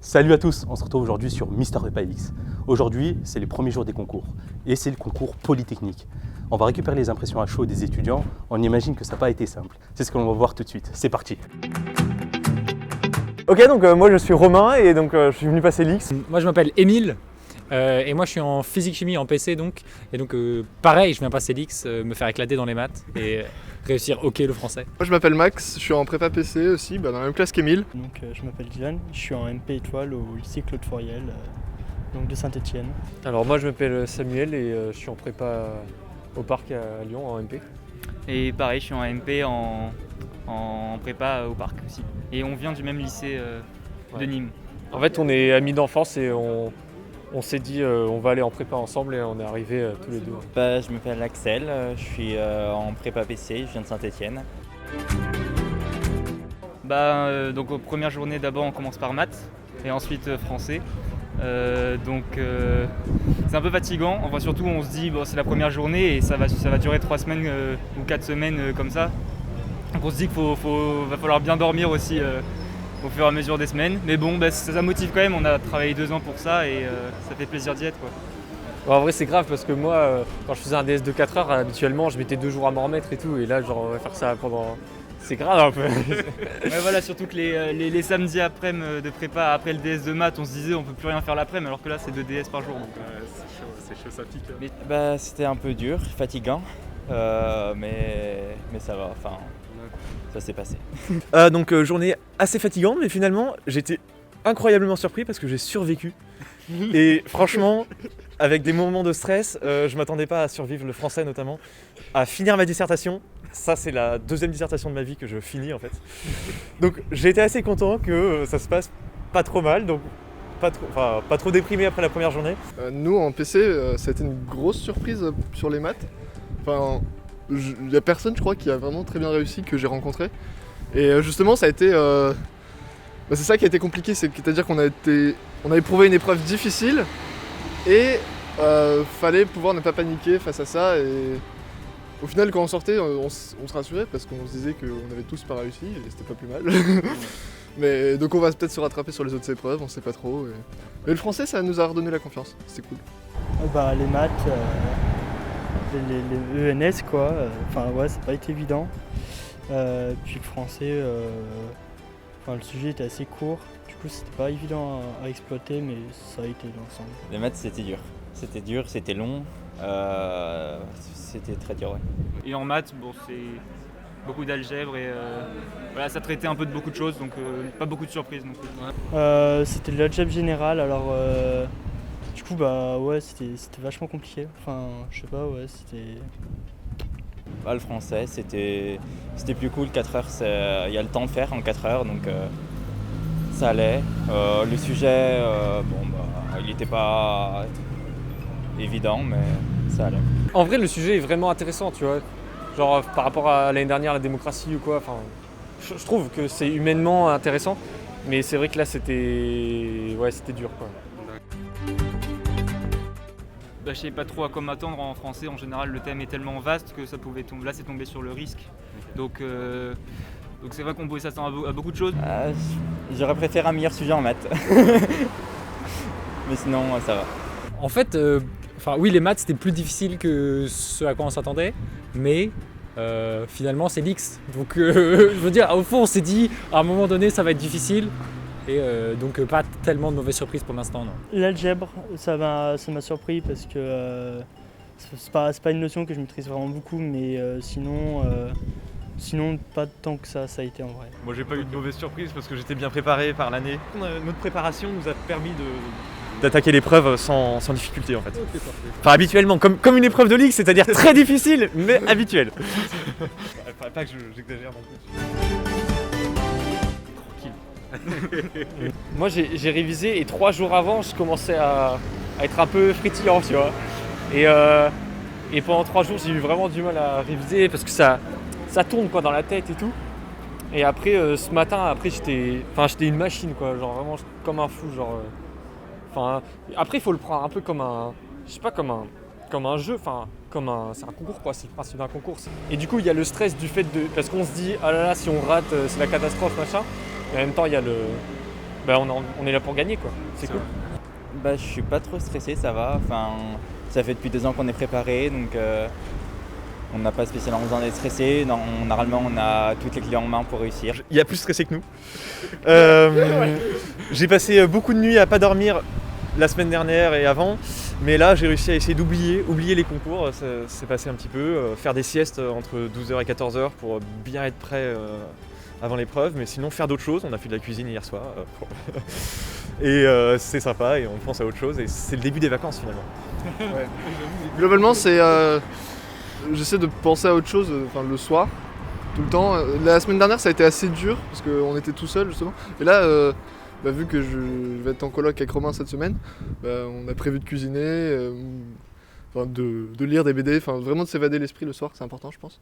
Salut à tous, on se retrouve aujourd'hui sur Mister Prépa X. Aujourd'hui, c'est les premiers jours des concours et c'est le concours Polytechnique. On va récupérer les impressions à chaud des étudiants, on imagine que ça n'a pas été simple. C'est ce qu'on va voir tout de suite, c'est parti. Ok, donc moi je suis Romain et donc je suis venu passer l'X. Moi je m'appelle Émile et moi je suis en physique-chimie en PC donc. Et donc pareil, je viens passer l'X, me faire éclater dans les maths et réussir ok le français. Moi je m'appelle Max, je suis en prépa PC aussi, dans la même classe qu'Émile. Donc je m'appelle Dylan, je suis en MP étoile au lycée Claude Fauriel, donc de Saint-Étienne. Alors moi je m'appelle Samuel et je suis en prépa au parc à Lyon en MP. Et pareil, je suis en MP en prépa au parc aussi. Et on vient du même lycée de Nîmes. En fait on est amis d'enfance et on s'est dit on va aller en prépa ensemble et on est arrivés tous les deux. Je m'appelle Axel, je suis en prépa PC, je viens de Saint-Étienne. Donc aux premières journées d'abord on commence par maths et ensuite français. C'est un peu fatigant, enfin surtout on se dit c'est la première journée et ça va durer 3 semaines ou 4 semaines comme ça. Donc on se dit qu'il va falloir bien dormir aussi au fur et à mesure des semaines. Mais bon, ça motive quand même, on a travaillé 2 ans pour ça et ça fait plaisir d'y être, quoi. En vrai c'est grave parce que moi quand je faisais un DS de 4 heures habituellement je mettais 2 jours à m'en remettre et tout et là genre on va faire ça pendant... C'est grave un peu. Ouais, voilà, surtout que les samedis après-midi de prépa, après le DS de maths, on se disait on peut plus rien faire l'après-midi alors que là c'est 2 DS par jour. Donc, C'est chaud, ça pique. C'était un peu dur, fatigant, mais ça va, enfin ça s'est passé. Donc journée assez fatigante mais finalement j'étais incroyablement surpris parce que j'ai survécu. Et franchement, avec des moments de stress, je m'attendais pas à survivre le français notamment, à finir ma dissertation. Ça c'est la deuxième dissertation de ma vie que je finis en fait. Donc j'ai été assez content que ça se passe pas trop mal, donc pas trop déprimé après la première journée. Nous en PC, ça a été une grosse surprise sur les maths. Enfin, il y a personne je crois qui a vraiment très bien réussi que j'ai rencontré. Et justement ça a été... c'est ça qui a été compliqué, c'est-à-dire qu'on a éprouvé une épreuve difficile et fallait pouvoir ne pas paniquer face à ça. Et au final, quand on sortait, on se rassurait parce qu'on se disait qu'on avait tous pas réussi et c'était pas plus mal. Mais donc on va peut-être se rattraper sur les autres épreuves, on sait pas trop. Mais le français, ça nous a redonné la confiance, c'était cool. Les maths, les ENS quoi, ça n'a pas été évident. Puis le français, le sujet était assez court, du coup c'était pas évident à exploiter mais ça a été l'ensemble. Les maths c'était dur, c'était long, c'était très dur. Ouais. et en maths, c'est beaucoup d'algèbre et ça traitait un peu de beaucoup de choses, donc pas beaucoup de surprises non plus. C'était de l'algèbre générale, alors du coup c'était vachement compliqué. Je sais pas, c'était... Le français c'était plus cool, 4 heures, il y a le temps de faire en 4 heures donc ça allait. Le sujet, il n'était pas évident mais ça allait. En vrai le sujet est vraiment intéressant tu vois, genre par rapport à l'année dernière la démocratie ou quoi, je trouve que c'est humainement intéressant mais c'est vrai que là c'était dur quoi. Je savais pas trop à quoi m'attendre en français, en général le thème est tellement vaste que ça pouvait tomber, là c'est tombé sur le risque. Donc c'est vrai qu'on pouvait s'attendre à beaucoup de choses. J'aurais préféré un meilleur sujet en maths. Mais sinon ça va. En fait, oui les maths c'était plus difficile que ce à quoi on s'attendait, mais finalement c'est l'X. Donc je veux dire, au fond on s'est dit à un moment donné ça va être difficile. Et donc pas tellement de mauvaises surprises pour l'instant, non. L'algèbre, ça m'a surpris parce que c'est pas une notion que je maîtrise vraiment beaucoup, mais sinon pas tant que ça a été en vrai. Moi j'ai pas eu de mauvaise surprise parce que j'étais bien préparé par l'année. Notre préparation nous a permis d'attaquer l'épreuve sans difficulté en fait. Ok, parfait. Enfin habituellement, comme une épreuve de ligue, c'est-à-dire très difficile mais habituelle. Pas que j'exagère non plus. Moi j'ai révisé et 3 jours avant je commençais à être un peu frétillant tu vois. Et pendant 3 jours j'ai eu vraiment du mal à réviser parce que ça tourne quoi dans la tête et tout. Et après ce matin j'étais une machine quoi, genre vraiment comme un fou genre. Après il faut le prendre un peu comme un. Je sais pas comme un jeu, c'est un concours quoi, c'est le principe d'un concours. Et du coup il y a le stress du fait de. Parce qu'on se dit ah là là si on rate c'est la catastrophe machin. Et en même temps il y a bah, on est là pour gagner, quoi. C'est cool. Bah, je suis pas trop stressé, ça va. Enfin, ça fait depuis 2 ans qu'on est préparé, donc on n'a pas spécialement besoin d'être stressé. Normalement, on a toutes les clés en main pour réussir. Il y a plus stressé que nous. J'ai passé beaucoup de nuits à pas dormir la semaine dernière et avant, mais là j'ai réussi à essayer oublier les concours. Ça s'est passé un petit peu, faire des siestes entre 12h et 14h pour bien être prêt avant l'épreuve, mais sinon faire d'autres choses. On a fait de la cuisine hier soir et c'est sympa et on pense à autre chose et c'est le début des vacances finalement. Ouais. Globalement, c'est j'essaie de penser à autre chose le soir, tout le temps. La semaine dernière, ça a été assez dur parce qu'on était tout seul justement. Et là, vu que je vais être en coloc avec Romain cette semaine, on a prévu de cuisiner, de lire des BD, vraiment de s'évader l'esprit le soir, c'est important je pense.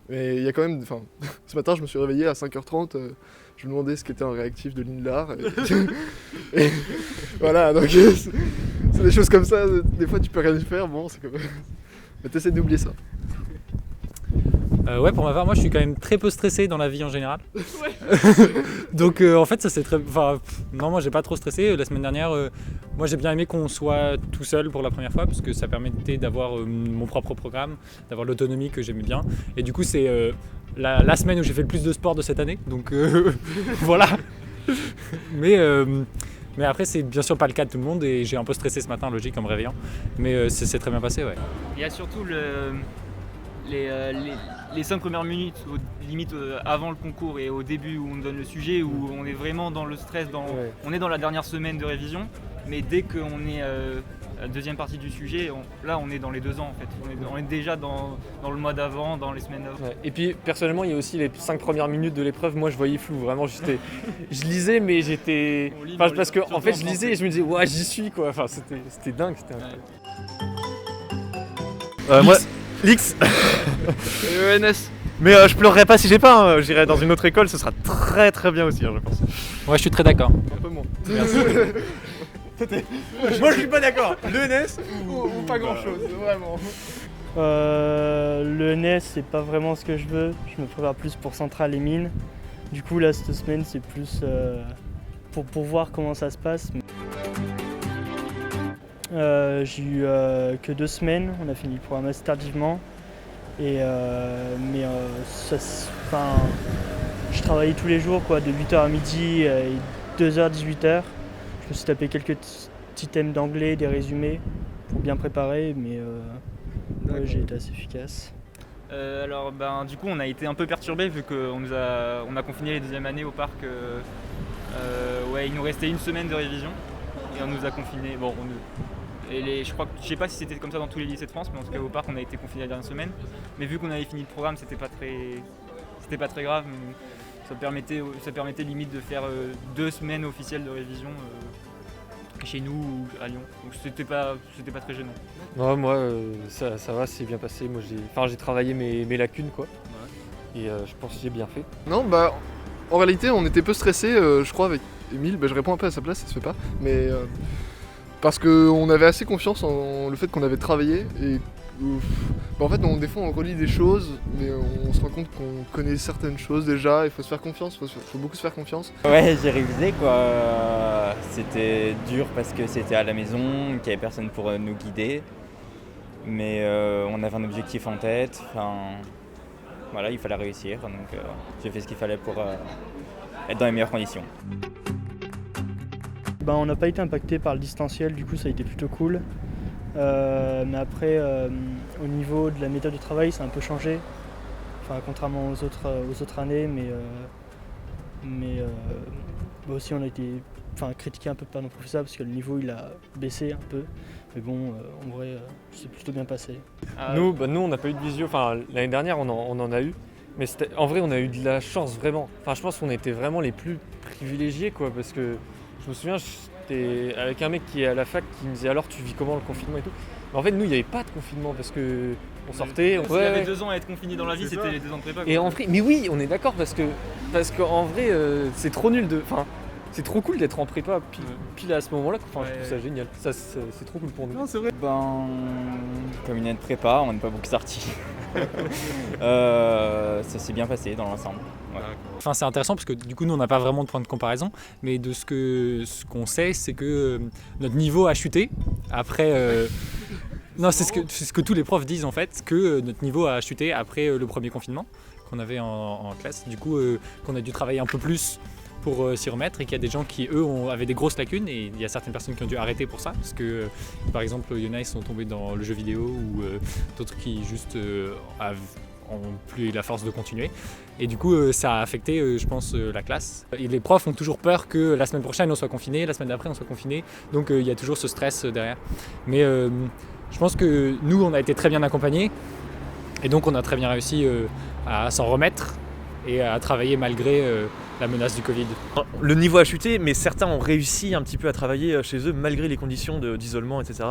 Mais il y a quand même, ce matin je me suis réveillé à 5h30, je me demandais ce qu'était un réactif de Lindlar. Et voilà, donc c'est des choses comme ça, des fois tu peux rien y faire, bon c'est comme... Mais t'essaies d'oublier ça. Ouais, pour ma part, moi je suis quand même très peu stressé dans la vie en général. Donc en fait, ça c'est très. Non, moi j'ai pas trop stressé. La semaine dernière, moi j'ai bien aimé qu'on soit tout seul pour la première fois parce que ça permettait d'avoir mon propre programme, d'avoir l'autonomie que j'aimais bien. Et du coup, c'est la semaine où j'ai fait le plus de sport de cette année. Donc voilà. Mais après, c'est bien sûr pas le cas de tout le monde et j'ai un peu stressé ce matin, logique, en me réveillant. Mais c'est très bien passé, ouais. Il y a surtout les 5 premières minutes, limite avant le concours et au début où on donne le sujet, où on est vraiment dans le stress, on est dans la dernière semaine de révision, mais dès qu'on est à la deuxième partie du sujet, là on est dans les 2 ans en fait, on est déjà dans le mois d'avant, dans les semaines d'avant. Ouais. Et puis personnellement, il y a aussi les 5 premières minutes de l'épreuve, moi je voyais flou, vraiment je lisais mais j'étais... parce que en fait je lisais et je me disais ouais j'y suis quoi, c'était dingue, c'était incroyable. Moi, l'X. ENS. Mais je pleurerai pas si j'ai pas, hein. J'irai dans une autre école, ce sera très très bien aussi, hein, je pense. Ouais, je suis très d'accord. Un peu moins. Merci. Moi je suis pas d'accord. L'ENS ou pas grand chose, vraiment. L'ENS, c'est pas vraiment ce que je veux. Je me prépare plus pour Centrale et Mines. Du coup, là, cette semaine, c'est plus pour voir comment ça se passe. J'ai eu que 2 semaines, on a fini le programme assez tardivement. Je travaillais tous les jours, quoi, de 8h à midi et 2h, 18h. Je me suis tapé quelques petits thèmes d'anglais, des résumés pour bien préparer, mais j'ai été assez efficace. Alors du coup on a été un peu perturbés vu qu'on on a confiné les 2e années au parc. Il nous restait 1 semaine de révision et on nous a confinés. Je sais pas si c'était comme ça dans tous les lycées de France, mais en tout cas au parc on a été confinés la dernière semaine. Mais vu qu'on avait fini le programme, c'était pas très grave. Ça permettait limite de faire 2 semaines officielles de révision chez nous ou à Lyon. Donc c'était pas très gênant. Non, moi ça va, c'est bien passé. Moi j'ai travaillé mes lacunes quoi. Ouais. Et je pense que j'ai bien fait. Non, en réalité on était peu stressés, je crois avec Émile, je réponds un peu à sa place, ça se fait pas. Mais parce qu'on avait assez confiance en le fait qu'on avait travaillé et en fait des fois on relit des choses mais on se rend compte qu'on connaît certaines choses déjà, il faut se faire confiance, faut beaucoup se faire confiance. Ouais, j'ai révisé quoi, c'était dur parce que c'était à la maison, qu'il n'y avait personne pour nous guider, mais on avait un objectif en tête, voilà, il fallait réussir, donc j'ai fait ce qu'il fallait pour être dans les meilleures conditions. On n'a pas été impacté par le distanciel, du coup ça a été plutôt cool. Mais après, au niveau de la méthode de travail, ça a un peu changé. Contrairement aux autres années, mais aussi on a été critiqué un peu par nos professeurs parce que le niveau il a baissé un peu. Mais bon, en vrai, c'est plutôt bien passé. Nous, on n'a pas eu de visio. L'année dernière, on en a eu. Mais en vrai, on a eu de la chance, vraiment. Je pense qu'on était vraiment les plus privilégiés, quoi, parce que je me souviens, j'étais avec un mec qui est à la fac qui me disait alors tu vis comment le confinement et tout. Mais en fait, nous, il n'y avait pas de confinement parce que on sortait. Il y avait 2 ans à être confiné dans la vie, c'était les 2 ans de prépa. Et en vrai, mais oui, on est d'accord parce qu'en vrai, c'est trop nul c'est trop cool d'être en prépa pile à ce moment-là. Je trouve ça génial. Ça, c'est trop cool pour nous. Non, c'est vrai. Comme une année de prépa, on n'est pas beaucoup sortis. Ça s'est bien passé dans l'ensemble. Ouais. Enfin, c'est intéressant parce que du coup, nous, on n'a pas vraiment de point de comparaison, mais de ce qu'on sait, c'est que notre niveau a chuté après. Non, c'est ce que tous les profs disent en fait, que notre niveau a chuté après le premier confinement qu'on avait en classe. Du coup, qu'on a dû travailler un peu plus pour s'y remettre et qu'il y a des gens qui, eux, avaient des grosses lacunes et il y a certaines personnes qui ont dû arrêter pour ça parce que, par exemple, il y en a qui sont tombés dans le jeu vidéo ou d'autres qui juste ont plus la force de continuer. Et du coup, ça a affecté, je pense, la classe. Et les profs ont toujours peur que la semaine prochaine, on soit confiné, la semaine d'après, on soit confiné. Donc, il y a toujours ce stress derrière. Mais je pense que nous, on a été très bien accompagnés. Et donc, on a très bien réussi à s'en remettre et à travailler malgré la menace du Covid. Le niveau a chuté, mais certains ont réussi un petit peu à travailler chez eux malgré les conditions d'isolement, etc.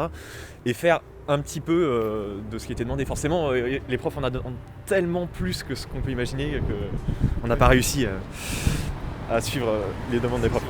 Et faire un petit peu de ce qui était demandé. Forcément, les profs en ont tellement plus que ce qu'on peut imaginer qu'on n'a pas réussi à suivre les demandes des profs.